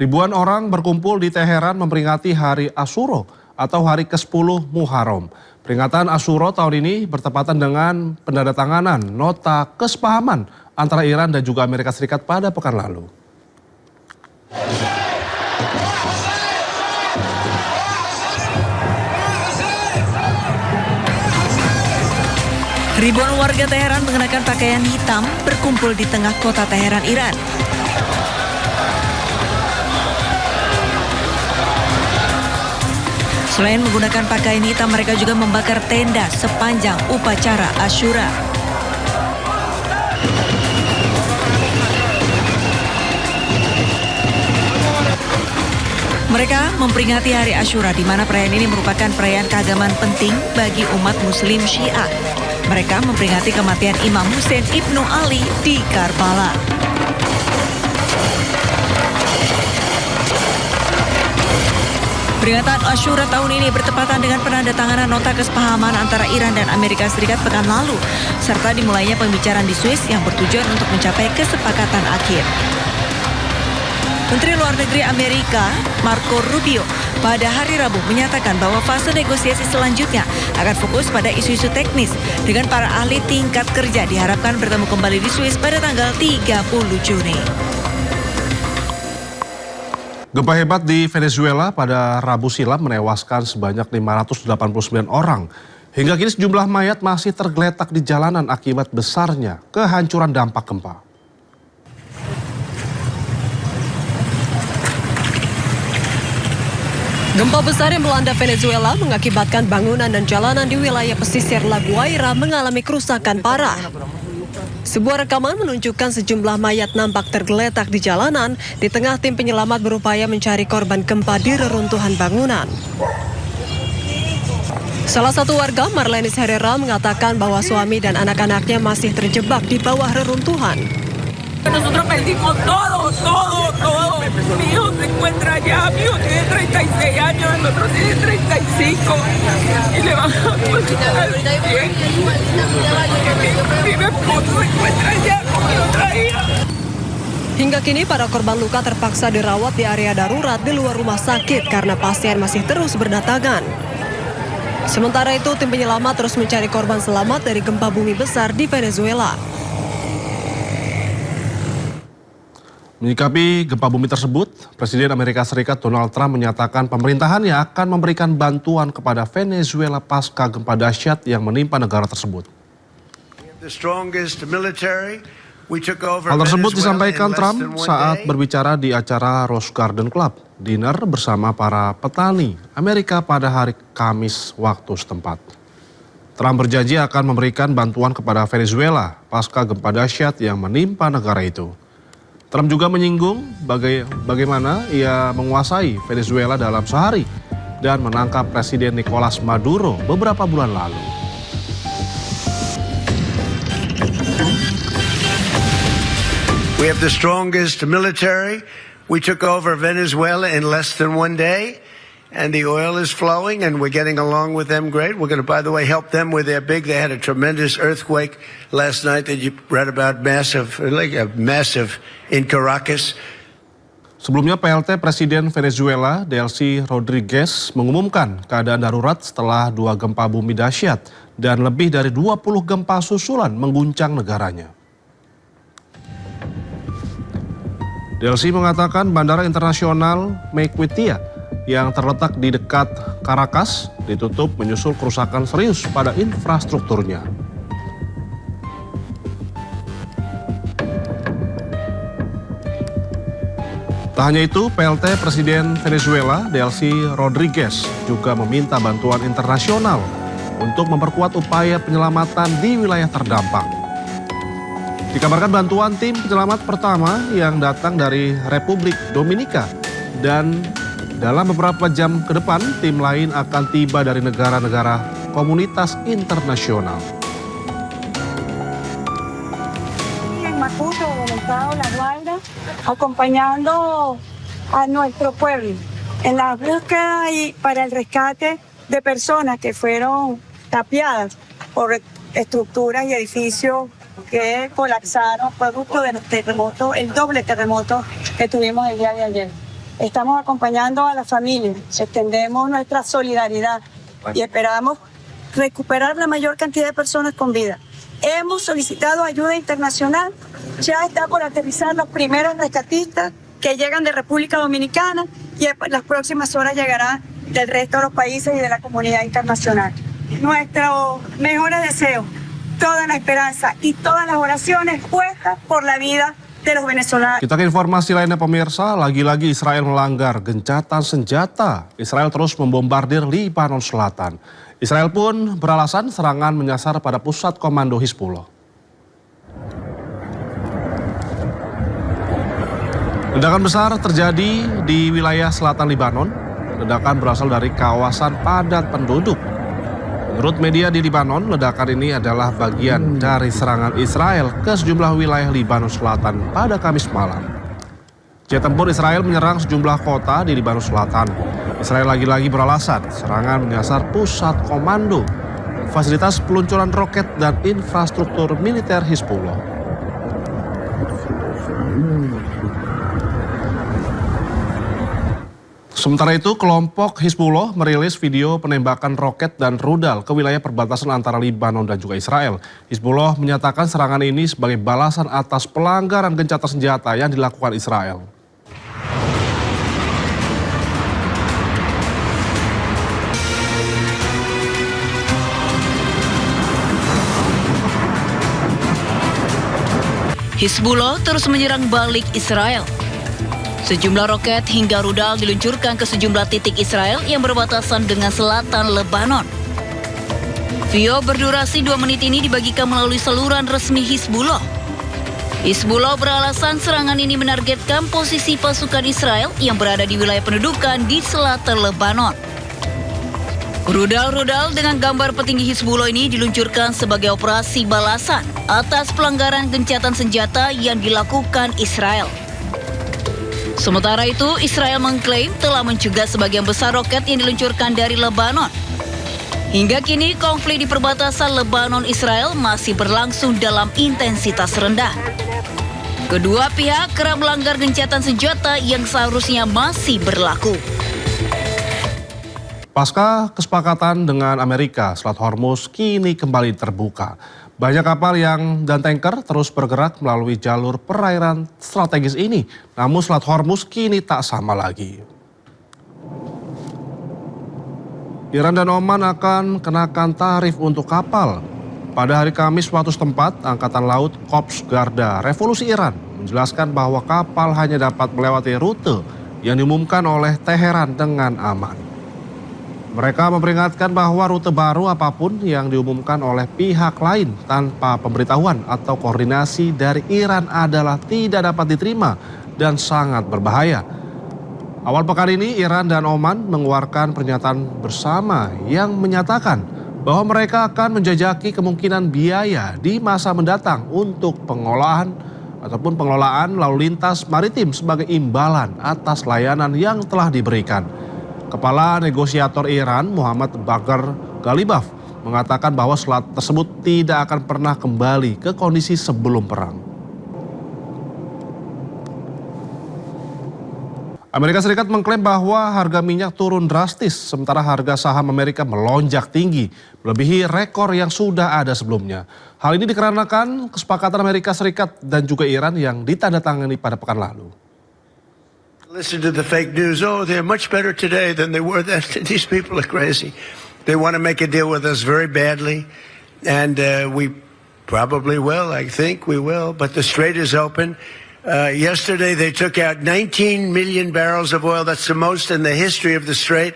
Ribuan orang berkumpul di Teheran memperingati Hari Asyura atau Hari ke-10 Muharram. Peringatan Asyura tahun ini bertepatan dengan penandatanganan nota kesepahaman antara Iran dan juga Amerika Serikat pada pekan lalu. Ribuan warga Teheran mengenakan pakaian hitam berkumpul di tengah kota Teheran, Iran. Selain menggunakan pakaian hitam, mereka juga membakar tenda sepanjang upacara Asyura. Mereka memperingati Hari Asyura, di mana perayaan ini merupakan perayaan keagamaan penting bagi umat Muslim Syiah. Mereka memperingati kematian Imam Hussein Ibnu Ali di Karbala. Peringatan Asyura tahun ini bertepatan dengan penandatanganan nota kesepahaman antara Iran dan Amerika Serikat pekan lalu, serta dimulainya pembicaraan di Swiss yang bertujuan untuk mencapai kesepakatan akhir. Menteri Luar Negeri Amerika, Marco Rubio, pada hari Rabu menyatakan bahwa fase negosiasi selanjutnya akan fokus pada isu-isu teknis dengan para ahli tingkat kerja diharapkan bertemu kembali di Swiss pada tanggal 30 Juni. Gempa hebat di Venezuela pada Rabu silam menewaskan sebanyak 589 orang. Hingga kini sejumlah mayat masih tergeletak di jalanan akibat besarnya kehancuran dampak gempa. Gempa besar yang melanda Venezuela mengakibatkan bangunan dan jalanan di wilayah pesisir La Guaira mengalami kerusakan parah. Sebuah rekaman menunjukkan sejumlah mayat nampak tergeletak di jalanan di tengah tim penyelamat berupaya mencari korban gempa di reruntuhan bangunan. Salah satu warga, Marlenis Herrera, mengatakan bahwa suami dan anak-anaknya masih terjebak di bawah reruntuhan. Nosotros perdimos todo. Mi hijo se encuentra allá, mi hijo tiene 36 años, nosotros tiene 35. Y le bajamos al 100. Mi esposo se encuentra allá con mi otra hija. Hingga kini para korban luka terpaksa dirawat di area darurat di luar rumah sakit karena pasien masih terus berdatangan. Sementara itu, tim penyelamat terus mencari korban selamat dari gempa bumi besar di Venezuela. Menyikapi gempa bumi tersebut, Presiden Amerika Serikat Donald Trump menyatakan pemerintahannya akan memberikan bantuan kepada Venezuela pasca gempa dahsyat yang menimpa negara tersebut. Hal tersebut disampaikan Trump saat berbicara di acara Rose Garden Club dinner bersama para petani Amerika pada hari Kamis waktu setempat. Trump berjanji akan memberikan bantuan kepada Venezuela pasca gempa dahsyat yang menimpa negara itu. Trump juga menyinggung bagaimana ia menguasai Venezuela dalam sehari dan menangkap Presiden Nicolas Maduro beberapa bulan lalu. We have the strongest military. We took over Venezuela in less than 1 day. And the oil is flowing, and we're getting along with them great. We're going to, by the way, help them with their they had a tremendous earthquake last night that you read about, massive in Caracas. Sebelumnya PLT Presiden Venezuela, Delcy Rodriguez, mengumumkan keadaan darurat setelah 2 gempa bumi dahsyat dan lebih dari 20 gempa susulan mengguncang negaranya. Delcy mengatakan Bandara Internasional Maiquetía yang terletak di dekat Caracas ditutup menyusul kerusakan serius pada infrastrukturnya. Tak hanya itu, PLT Presiden Venezuela, Delcy Rodriguez, juga meminta bantuan internasional untuk memperkuat upaya penyelamatan di wilayah terdampak. Dikabarkan bantuan tim penyelamat pertama yang datang dari Republik Dominika dan dalam beberapa jam ke depan, tim lain akan tiba dari negara-negara komunitas internasional. En Macuto, en el estado de La Guaira, acompañando a nuestro pueblo en la búsqueda y para el rescate de personas que fueron tapiadas por estructuras y edificios que colapsaron producto del terremoto, el doble terremoto que tuvimos el día de ayer. estamos acompañando a la familia, extendemos nuestra solidaridad y esperamos recuperar la mayor cantidad de personas con vida. Hemos solicitado ayuda internacional, ya está por aterrizar los primeros rescatistas que llegan de República Dominicana y en las próximas horas llegarán del resto de los países y de la comunidad internacional. Nuestros mejores deseos, toda la esperanza y todas las oraciones puestas por la vida de los venezolanos. Kita ke informasi lainnya pemirsa, lagi-lagi Israel melanggar gencatan senjata. Israel terus membombardir Libanon Selatan. Israel pun beralasan serangan menyasar pada pusat komando Hizbullah. Ledakan besar terjadi di wilayah selatan Libanon. Ledakan berasal dari kawasan padat penduduk. Menurut media di Libanon, ledakan ini adalah bagian dari serangan Israel ke sejumlah wilayah Libanon Selatan pada Kamis malam. Jet tempur Israel menyerang sejumlah kota di Libanon Selatan. Israel lagi-lagi beralasan serangan menyasar pusat komando, fasilitas peluncuran roket dan infrastruktur militer Hizbullah. Sementara itu, kelompok Hizbullah merilis video penembakan roket dan rudal ke wilayah perbatasan antara Libanon dan juga Israel. Hizbullah menyatakan serangan ini sebagai balasan atas pelanggaran gencatan senjata yang dilakukan Israel. Hizbullah terus menyerang balik Israel. Sejumlah roket hingga rudal diluncurkan ke sejumlah titik Israel yang berbatasan dengan selatan Lebanon. Video berdurasi 2 menit ini dibagikan melalui saluran resmi Hizbullah. Hizbullah beralasan serangan ini menargetkan posisi pasukan Israel yang berada di wilayah pendudukan di selatan Lebanon. Rudal-rudal dengan gambar petinggi Hizbullah ini diluncurkan sebagai operasi balasan atas pelanggaran gencatan senjata yang dilakukan Israel. Sementara itu, Israel mengklaim telah mencegah sebagian besar roket yang diluncurkan dari Lebanon. Hingga kini, konflik di perbatasan Lebanon-Israel masih berlangsung dalam intensitas rendah. Kedua pihak kerap melanggar gencatan senjata yang seharusnya masih berlaku. Pasca kesepakatan dengan Amerika, Selat Hormuz kini kembali terbuka. Banyak kapal dan tanker terus bergerak melalui jalur perairan strategis ini. Namun Selat Hormuz kini tak sama lagi. Iran dan Oman akan kenakan tarif untuk kapal. Pada hari Kamis waktu setempat, Angkatan Laut Korps Garda Revolusi Iran menjelaskan bahwa kapal hanya dapat melewati rute yang diumumkan oleh Teheran dengan aman. Mereka memperingatkan bahwa rute baru apapun yang diumumkan oleh pihak lain tanpa pemberitahuan atau koordinasi dari Iran adalah tidak dapat diterima dan sangat berbahaya. Awal pekan ini Iran dan Oman mengeluarkan pernyataan bersama yang menyatakan bahwa mereka akan menjajaki kemungkinan biaya di masa mendatang untuk pengelolaan lalu lintas maritim sebagai imbalan atas layanan yang telah diberikan. Kepala negosiator Iran, Muhammad Bagher Ghalibaf, mengatakan bahwa selat tersebut tidak akan pernah kembali ke kondisi sebelum perang. Amerika Serikat mengklaim bahwa harga minyak turun drastis, sementara harga saham Amerika melonjak tinggi, melebihi rekor yang sudah ada sebelumnya. Hal ini dikarenakan kesepakatan Amerika Serikat dan juga Iran yang ditandatangani pada pekan lalu. Listen to the fake news. Oh, they're much better today than they were then. These people are crazy. They want to make a deal with us very badly. And we probably will. I think we will. But the strait is open. Yesterday, they took out 19 million barrels of oil. That's the most in the history of the strait.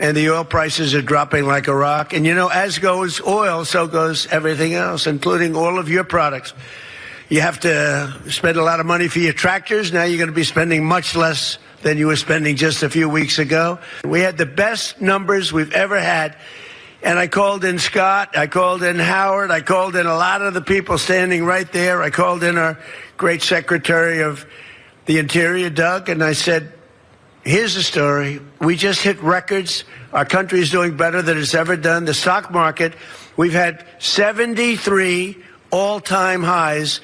And the oil prices are dropping like a rock. And you know, as goes oil, so goes everything else, including all of your products. You have to spend a lot of money for your tractors. Now you're going to be spending much less than you were spending just a few weeks ago. We had the best numbers we've ever had. And I called in Scott, I called in Howard, I called in a lot of the people standing right there. I called in our great Secretary of the Interior, Doug, and I said, here's the story. We just hit records. Our country is doing better than it's ever done. The stock market, we've had 73 all-time highs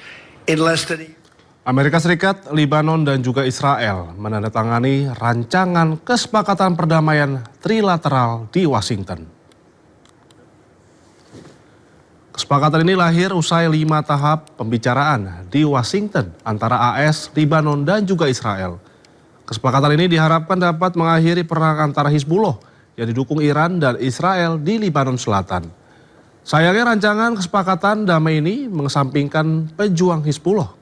in less than a year. Amerika Serikat, Lebanon, dan juga Israel menandatangani rancangan kesepakatan perdamaian trilateral di Washington. Kesepakatan ini lahir usai 5 tahap pembicaraan di Washington antara AS, Lebanon, dan juga Israel. Kesepakatan ini diharapkan dapat mengakhiri perang antara Hizbullah yang didukung Iran dan Israel di Lebanon Selatan. Sayangnya rancangan kesepakatan damai ini mengesampingkan pejuang Hizbullah